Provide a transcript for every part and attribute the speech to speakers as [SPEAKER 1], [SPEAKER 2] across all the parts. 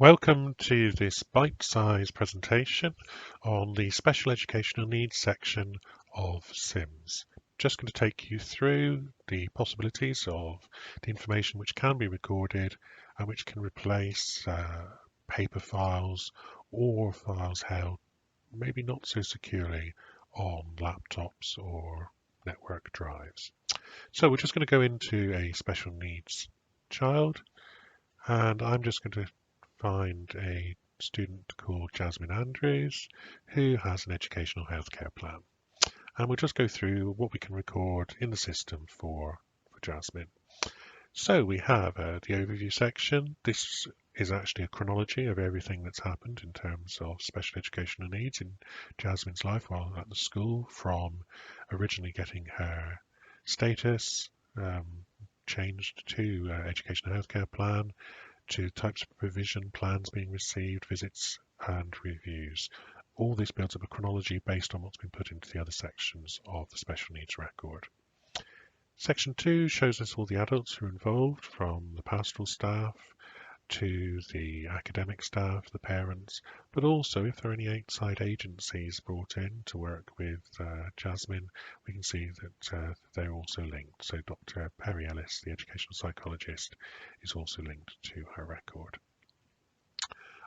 [SPEAKER 1] Welcome to this bite-sized presentation on the Special Educational Needs section of SIMS. Just going to take you through the possibilities of the information which can be recorded and which can replace paper files or files held maybe not so securely on laptops or network drives. So we're just going to go into a special needs child, and I'm just going to find a student called Jasmine Andrews who has an educational healthcare plan. And we'll just go through what we can record in the system for Jasmine. So we have the overview section. This is actually a chronology of everything that's happened in terms of special educational needs in Jasmine's life while at the school, from originally getting her status changed to educational healthcare plan, to types of provision, plans being received, visits and reviews. All this builds up a chronology based on what's been put into the other sections of the special needs record. Section 2 shows us all the adults who are involved, from the pastoral staff to the academic staff, the parents, but also if there are any outside agencies brought in to work with Jasmine, we can see that they're also linked. So Dr. Perry Ellis, the educational psychologist, is also linked to her record.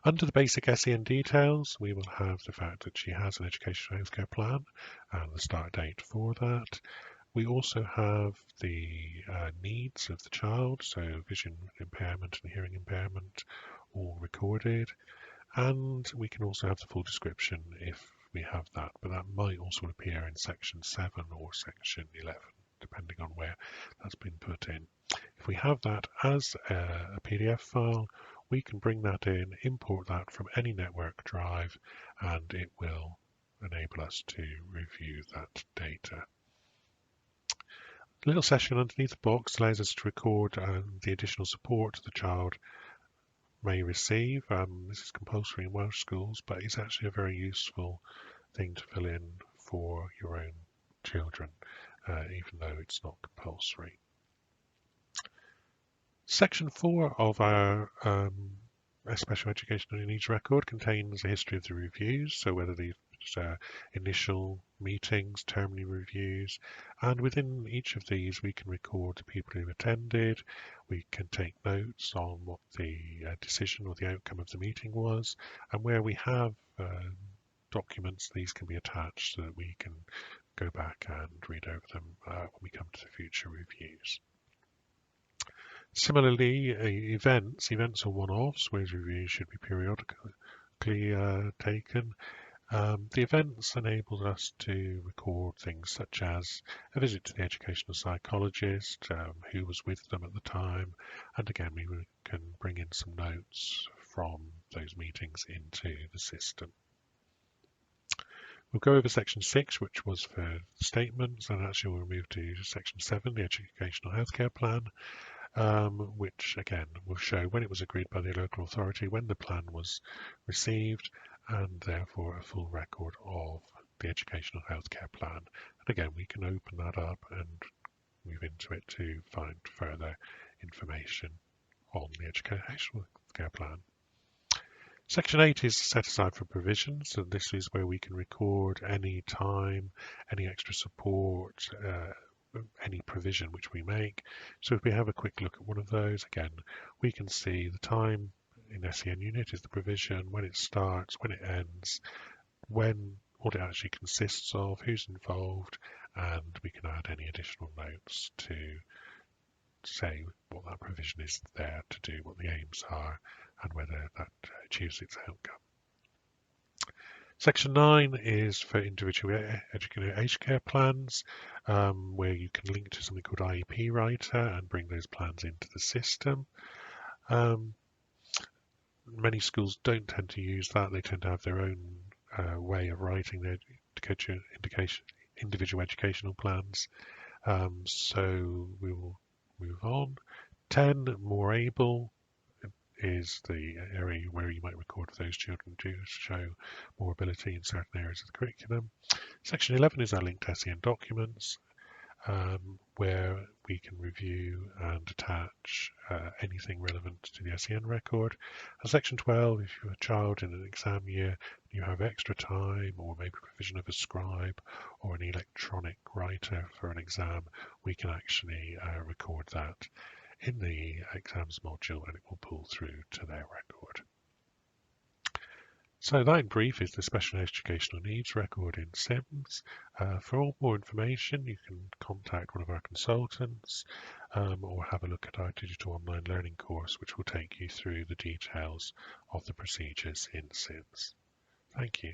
[SPEAKER 1] Under the basic SEN details, we will have the fact that she has an educational healthcare plan and the start date for that. We also have the needs of the child, so vision impairment and hearing impairment, all recorded. And we can also have the full description if we have that, but that might also appear in section 7 or section 11, depending on where that's been put in. If we have that as a PDF file, we can bring that in, import that from any network drive, and it will enable us to review that data. The little section underneath the box allows us to record the additional support the child may receive. This is compulsory in Welsh schools, but it's actually a very useful thing to fill in for your own children, even though it's not compulsory. Section 4 of our Special Educational Needs record contains a history of the reviews, so whether these initial meetings, termly reviews, and within each of these we can record the people who attended. We can take notes on what the decision or the outcome of the meeting was, and where we have documents, these can be attached so that we can go back and read over them when we come to the future reviews. Similarly, events are one-offs, whereas reviews should be periodically taken. The events enable us to record things such as a visit to the educational psychologist, who was with them at the time, and again we can bring in some notes from those meetings into the system. We'll go over section 6, which was for statements, and actually we'll move to section 7, the educational healthcare plan, which again will show when it was agreed by the local authority, when the plan was received, and therefore a full record of the educational healthcare plan. And again, we can open that up and move into it to find further information on the educational healthcare plan. Section 8 is set aside for provisions, and this is where we can record any time, any extra support, any provision which we make. So if we have a quick look at one of those, again, we can see the time in SEN unit is the provision, when it starts, when it ends, what it actually consists of, who's involved, and we can add any additional notes to say what that provision is there to do, what the aims are, and whether that achieves its outcome. Section 9 is for individual aged care plans, where you can link to something called IEP Writer and bring those plans into the system. Many schools don't tend to use that. They tend to have their own way of writing their individual educational plans. So we will move on. 10, more able, is the area where you might record those children to show more ability in certain areas of the curriculum. Section 11 is our linked SEN documents. where we can review and attach anything relevant to the SEN record. And section 12, if you're a child in an exam year, you have extra time or maybe provision of a scribe or an electronic writer for an exam, we can actually record that in the exams module and it will pull through to their record. So that in brief is the Special Educational Needs record in SIMS. For more information, you can contact one of our consultants or have a look at our digital online learning course, which will take you through the details of the procedures in SIMS. Thank you.